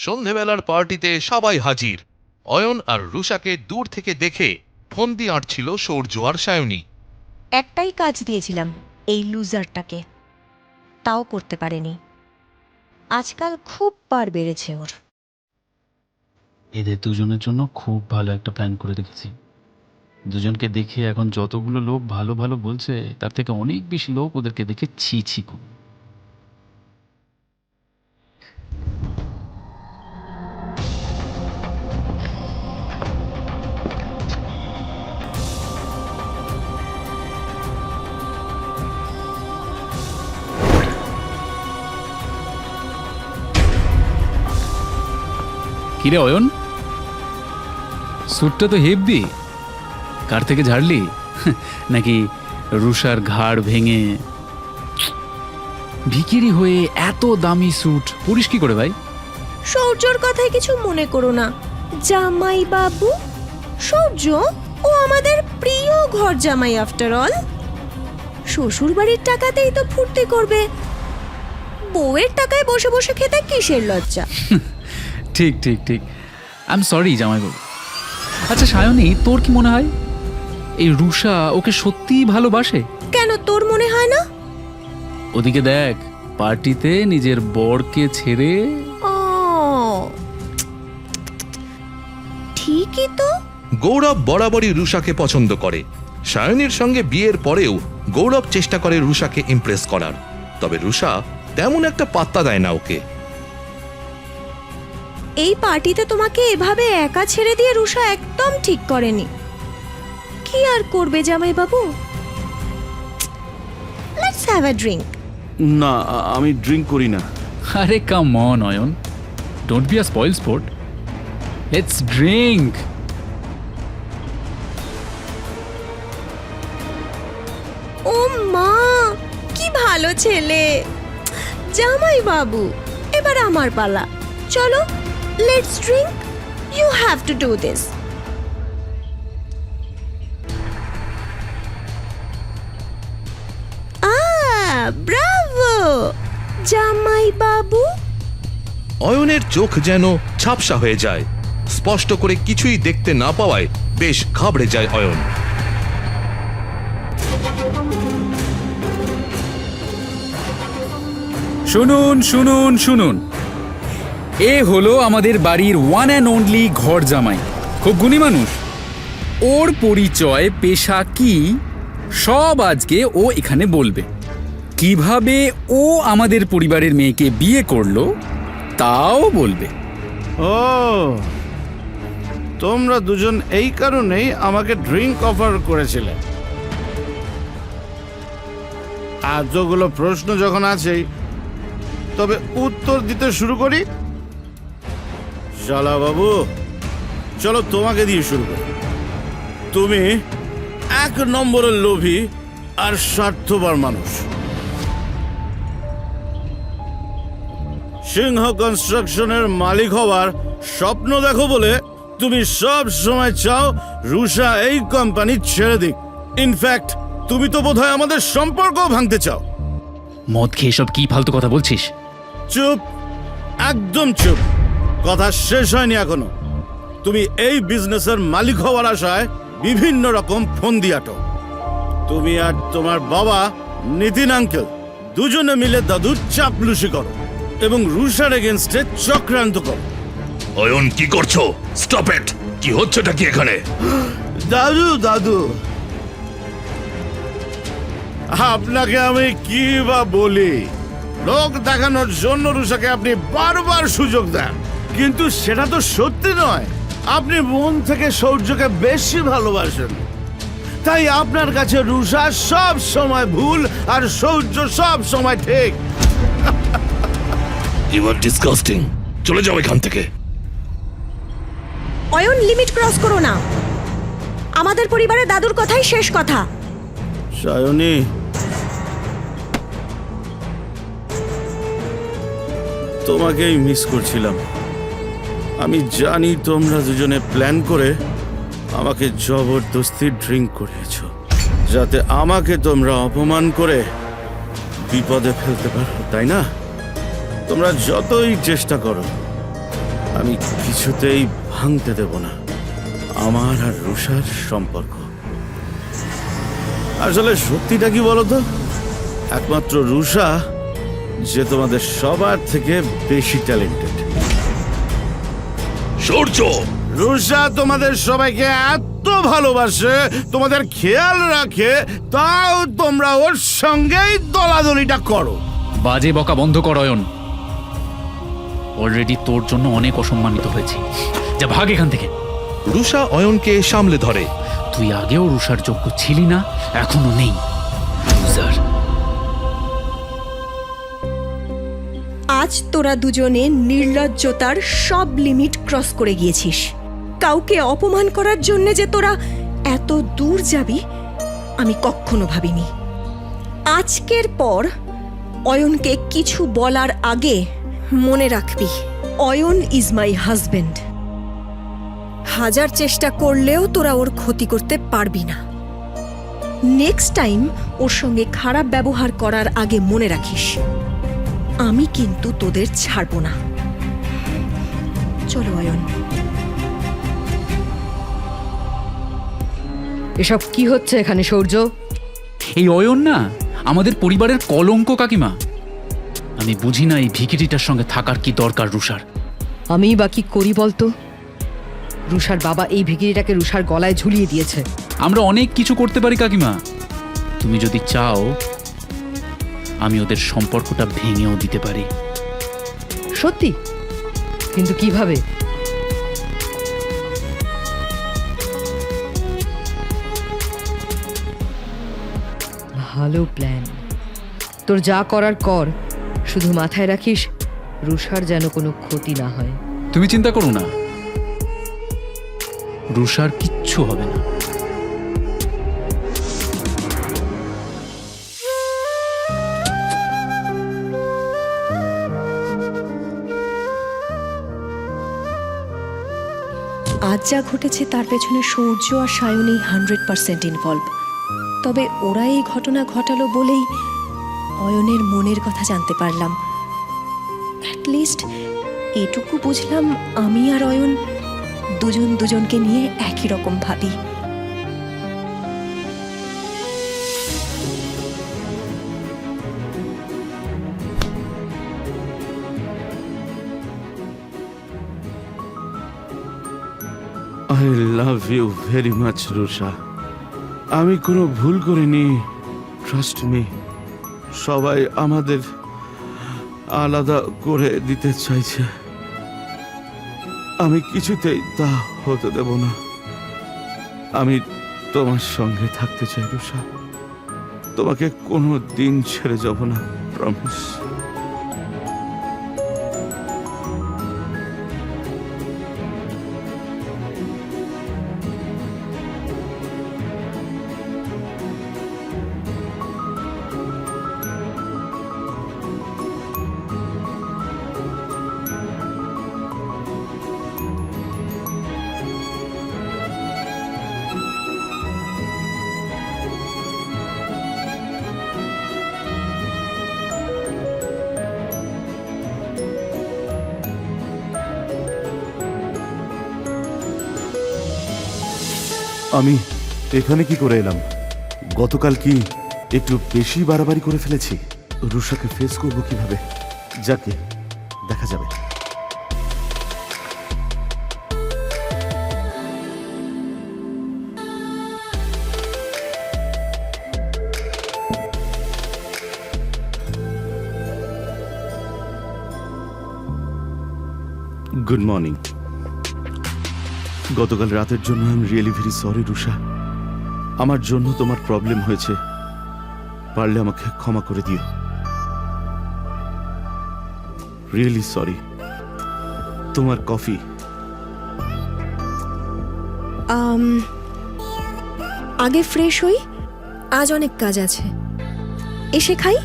সন্ধেবেলার পার্টিতে সবাই হাজির। অয়ন আর রুষাকে দূর থেকে দেখে ফন্দি আঁটছিল সূর্য আর সায়নী। একটাই কাজ দিয়েছিলাম এই লুজারটাকে, তাও করতে পারেনি। আজকাল খুব বার বেড়েছে ওর। এদের দুজনের জন্য খুব ভালো একটা প্ল্যান করে রেখেছি। দুজনকে দেখে এখন যতগুলো লোক ভালো ভালো বলছে, তার থেকে অনেক বেশি লোক ওদেরকে দেখে ছি ছি করবে। কিরে অয়ন, স্যুটটা তো হেভি। কার থেকে ঝাড়লি? নাকি রুষার ঘাড় ভেঙে? ভিখিরি হয়ে এত দামি স্যুট পরিস কি করে ভাই? সূর্যর কথায় কিছু মনে করো না জামাই বাবু। সূর্য ও আমাদের প্রিয় ঘর জামাই আফটার অল। শ্বশুর বাড়ির টাকাতেই তো ফুর্তি করবে, বউয়ের টাকায় বসে বসে খেতে কিসের লজ্জা। ঠিক ঠিক ঠিক, আই এম সরি জামাইবাবু। আচ্ছা সায়নী, তোর কি মনে হয় এই রুষা ওকে সত্যিই ভালোবাসে? কেন তোর মনে হয় না? ওদিকে দেখ, পার্টিতে নিজের বরকে ছেড়ে। ও ঠিকই তো। গৌরব বরাবরই রুষাকে পছন্দ করে। সায়নীর সঙ্গে বিয়ের পরেও গৌরব চেষ্টা করে রুষাকে ইমপ্রেস করার, তবে রুষা তেমন একটা পাত্তা দেয় না ওকে। এই পার্টিতে তোমাকে এভাবে একা ছেড়ে দিয়ে রুষা একদম ঠিক করেনি। কি আর করবে জামাই বাবু? Let's have a drink. না, আমি ড্রিঙ্ক করি না। আরে come on Ayan, don't be a spoil sport, let's drink. ও মা, কি ভালো ছেলে। জামাই বাবু, এবার আমার পালা। চলো, let's drink. You have to do this. Bravo জামাই বাবু। অয়নের চোখ যেন ঝাপসা হয়ে যায়। স্পষ্ট করে কিছুই দেখতে না পাওয়ায় বেশ ঘাবড়ে যায় অয়ন। শুনুন শুনুন শুনুন, এ হলো আমাদের বাড়ির ওয়ান অ্যান্ড অনলি ঘর জামাই। খুব গুণী মানুষ। ওর পরিচয়, পেশা কি, সব আজকে ও এখানে বলবে। কিভাবে ও আমাদের পরিবারের মেয়েকে বিয়ে করলো তাও বলবে। ও, তোমরা দুজন এই কারণেই আমাকে ড্রিঙ্ক অফার করেছিলে। এতগুলো প্রশ্ন যখন আছেই, তবে উত্তর দিতে শুরু করি। শালা বাবু, চলো তোমাকে দিয়ে শুরু করি। তুমি এক নম্বরের লোভী আর স্বার্থপর মানুষ। সিংহ কনস্ট্রাকশনের মালিক হওয়ার স্বপ্ন দেখো বলে তুমি সব সময় চাও রুষা এই কোম্পানি ছেড়ে দিক। ইনফ্যাক্ট তুমি তো বোধহয় আমাদের সম্পর্ক ভাঙতে চাও। মদ খেয়ে সব কি ফালতু কথা বলছিস? চুপ, একদম চুপ। কথা শেষ হয়নি এখনো। তুমি এই বিজনেসের মালিক হওয়ার আশায় বিভিন্ন রকম ফন্দি আটো। তুমি আর তোমার বাবা নিতিন আঙ্কেল দুজনে মিলে দাদুর চাপলুসি করো এবং রুষার এগেনস্টে চক্রান্ত করো। অয়ন, কি করছো? Stop it! কি হচ্ছেটা কি এখানে? দাদু দাদু, আপনাকে আমি কি বা বলি? লোক দেখানোর জন্য রুষাকে আপনি বারবার সুযোগ দেন, কিন্তু সেটা তো সত্যি নয়। আপনি মন থেকে সৌর্যকে বেশি ভালোবাসেন, তাই আপনার কাছে রুষা সব সময় ভুল আর সৌর্য সব সময় ঠিক। You are disgusting. চলে যাও এখান থেকে। অয়ন, লিমিট ক্রস করো না। আমাদের পরিবারে দাদুর কথাই শেষ কথা। সায়নী, তোমাকেই মিস করছিলাম। আমি জানি তোমরা দুজনে প্ল্যান করে আমাকে জবরদস্তি ড্রিঙ্ক করিয়েছ, যাতে আমাকে তোমরা অপমান করে বিপদে ফেলতে পারো, তাই না? তোমরা যতই চেষ্টা করো, আমি কিছুতেই ভাঙতে দেব না আমার আর রুষার সম্পর্ক। আসলে সত্যিটা কি বলতো, একমাত্র রুষা যে তোমাদের সবার থেকে বেশি ট্যালেন্টেড। সূর্য, রুষা তোমাদের সবাইকে এত ভালোবাসে, তোমাদের খেয়াল রাখে, তাও তোমরা ওর সঙ্গেই দলাদলিটা করো। বাজে বকা বন্ধ কর অয়ন। অলরেডি তোর জন্য অনেক অসম্মানিত হয়েছি। যা ভাগ এখান থেকে। রুষা অয়নকে সামলে ধরে। তুই আগেও রুষার যোগ্য ছিলি না, এখনো নেই। লুজার। আজ তোরা দুজনে নির্লজ্জতার সব লিমিট ক্রস করে গিয়েছিস। কাউকে অপমান করার জন্য যে তোরা এত দূর যাবি আমি কখনো ভাবিনি। আজকের পর অয়নকে কিছু বলার আগে মনে রাখবি, অয়ন ইজ মাই হাজবেন্ড। হাজার চেষ্টা করলেও তোরা ওর ক্ষতি করতে পারবি না। নেক্সট টাইম ওর সঙ্গে খারাপ ব্যবহার করার আগে মনে রাখিস, আমি কিন্তু তোদের ছাড়বো না। চলো অয়ন। এসব কি হচ্ছে এখানে সূর্য? এই অয়ন না আমাদের পরিবারের কলঙ্ক কাকিমা। আমি বুঝি না এই ভিখিরিটার সঙ্গে থাকার কি দরকার রুষার। আমি বা কি করি বলতো? রুষার বাবা এই ভিখিরিটাকে রুষার গলায় ঝুলিয়ে দিয়েছে। আমরা অনেক কিছু করতে পারি কাকিমা। তুমি যদি চাও আমি ওদের সম্পর্কটা ভেঙেও দিতে পারি। সত্যি? কিন্তু কিভাবে? ভালো প্ল্যান। তোর যা করার কর, শুধু মাথায় রাখিস রুষার যেন কোনো ক্ষতি না হয়। তুমি চিন্তা করো না, রুষার কিচ্ছু হবে না। আজ যা ঘটেছে তার পেছনে সূর্য আর সায়নী 100% ইনভলভ। তবে ওরা এই ঘটনা ঘটালো বলেই অয়নের মনের কথা জানতে পারলাম। অ্যাটলিস্ট এটুকু বুঝলাম আমি আর অয়ন দুজন দুজনকে নিয়ে একই রকম ভাবি। I love you very much Rusha. আমি কোনো ভুল করিনি, ট্রাস্ট মি। সবাই আমাদের আলাদা করে দিতে চাইছে, আমি কিছুতেই তা হতে দেব না। আমি তোমার সঙ্গে থাকতে চাই রুষা, তোমাকে কোনো দিন ছেড়ে যাব না, প্রমিস। আমি এখানে কি করে এলাম? গতকাল কি একটু বেশি বাড়াবাড়ি করে ফেলেছি? রুষাকে ফেস করব কিভাবে? যাকে দেখা যাবে। Good morning. গতকাল রাতের জন্য I am really very sorry Rusha. আমার জন্য তোমার প্রবলেম হয়েছে, পারলে আমাকে ক্ষমা করে দিও। Really sorry. তোমার কফি। আগে ফ্রেশ হই, আজ অনেক কাজ আছে। এসে খাই।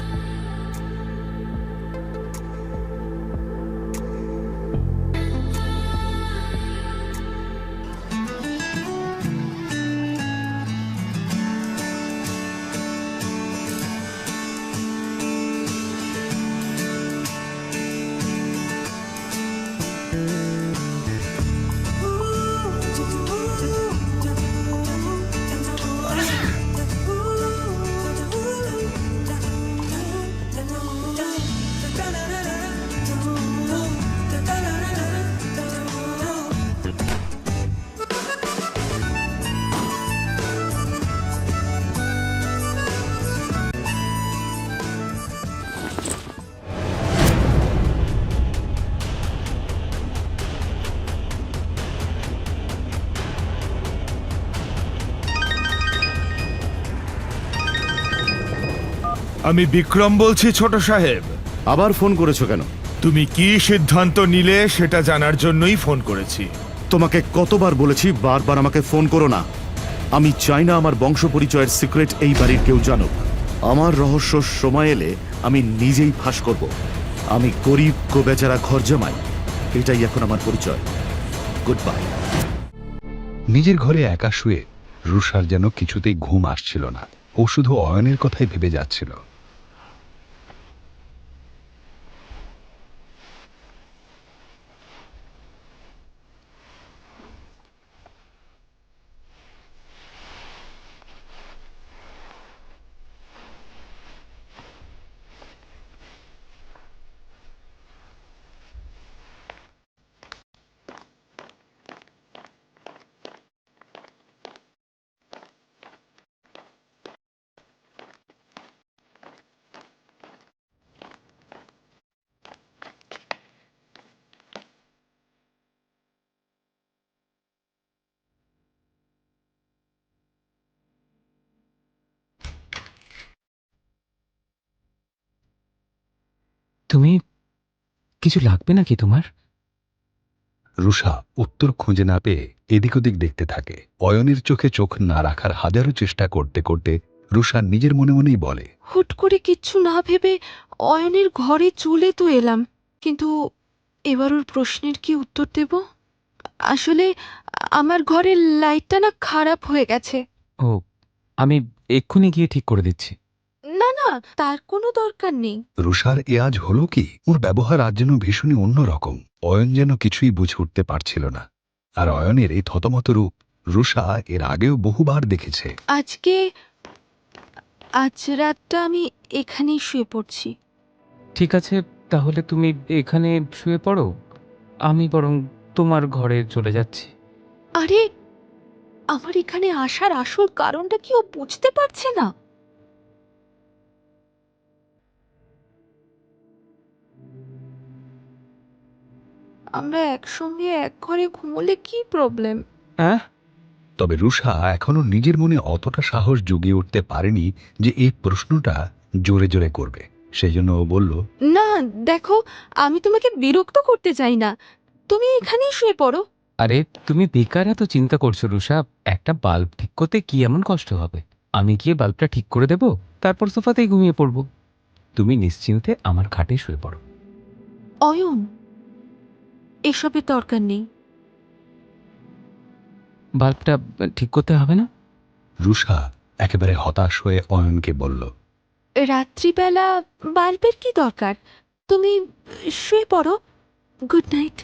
আমি বিক্রম বলছি ছোট সাহেব। আবার ফোন করেছো কেন? তুমি কি সিদ্ধান্ত নিলে সেটা জানার জন্যই ফোন করেছি। তোমাকে কতবার বলেছি বারবার আমাকে ফোন করো না। আমি চাই না আমার বংশ পরিচয়ের সিক্রেট এই বাড়ির কেউ জানুক। আমার রহস্য সময় এলে আমি নিজেই ফাঁস করব। আমি গরিব বেচারা ঘর জামাই, এটাই এখন আমার পরিচয়। Good bye. নিজের ঘরে একা শুয়ে রুষার যেন কিছুতেই ঘুম আসছিল না। ও শুধু অয়নের কথাই ভেবে যাচ্ছিল। তুমি কিছু লাগবে নাকি তোমার? রুষা উত্তর খুঁজে না পেয়ে এদিক ওদিক দেখতে থাকে। অয়নের চোখে চোখ না রাখার হাজারো চেষ্টা করতে করতে রুষা নিজের মনে মনেই বলে, হুট করে কিচ্ছু না ভেবে অয়নের ঘরে চলে তো এলাম, কিন্তু এবার ওর প্রশ্নের কি উত্তর দেব? আসলে আমার ঘরের লাইটটা না খারাপ হয়ে গেছে। ও, আমি এক্ষুনি গিয়ে ঠিক করে দিচ্ছি। না না, তার কোনো দরকার নেই। রুষার এ আজ হলো কি? ওর ব্যবহার আজ যেন ভীষণই অন্যরকম। অয়ন যেন কিছুই বুঝে উঠতে পারছিল না। আর অয়নের এই থতমত রূপ রুষা এর আগেও বহুবার দেখেছে। আজ রাতটা আমি এখানেই শুয়ে পড়ছি। ঠিক আছে, তাহলে তুমি এখানে শুয়ে পড়ো, আমি বরং তোমার ঘরে চলে যাচ্ছি। আরে, আমার এখানে আসার আসল কারণটা কি ও বুঝতে পারছে না? আমরা একসঙ্গে এক ঘরে ঘুমোলে কি প্রবলেম? হ্যাঁ, তবে রুষা এখনো নিজের মনে অতটা সাহস জুগিয়ে উঠতে পারেনি যে এই প্রশ্নটা জোরে জোরে করবে। সেই জন্য ও বলল, না দেখো, আমি তোমাকে বিরক্ত করতে চাই না, তুমি এখানেই শুয়ে পড়ো। আরে তুমি বেকার এত চিন্তা করছো রুষা। একটা বাল্ব ঠিক করতে কি এমন কষ্ট হবে? আমি গিয়ে বাল্বটা ঠিক করে দেব, তারপর সোফাতেই ঘুমিয়ে পড়বো। তুমি নিশ্চিন্তে আমার খাটে শুয়ে পড়ো। অয়ন, এসবের দরকার নেই। বাল্বটা ঠিক করতে হবে না? রুষা একেবারে হতাশ হয়ে অয়নকে বলল, রাত্রিবেলা বাল্বের কি দরকার? তুমি শুয়ে পড়ো। Good night.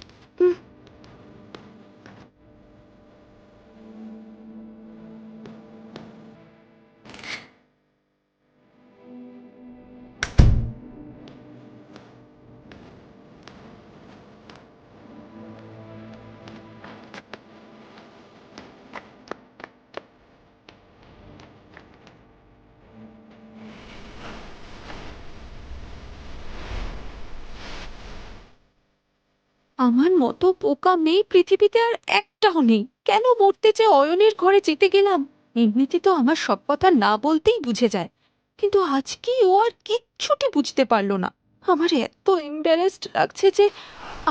আমার মতো বোকা মেয়ে পৃথিবীতে আর একটাও নেই। কেন মরতে চেয়ে অয়নের ঘরে যেতে গেলাম? এমনিতে তো আমার সব কথা না বলতেই বুঝে যায়, কিন্তু আজকে ও আর কিচ্ছুটি বুঝতে পারলো না। আমার এত এম্বারেসড লাগছে যে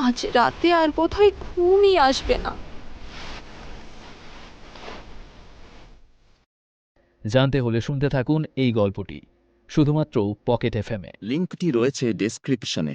আজ রাতে আর বোধহয় ঘুমই আসবে না। জানতে হলে শুনতে থাকুন এই গল্পটি শুধুমাত্র পকেট এফএমে। লিঙ্কটি রয়েছে ডেসক্রিপশনে।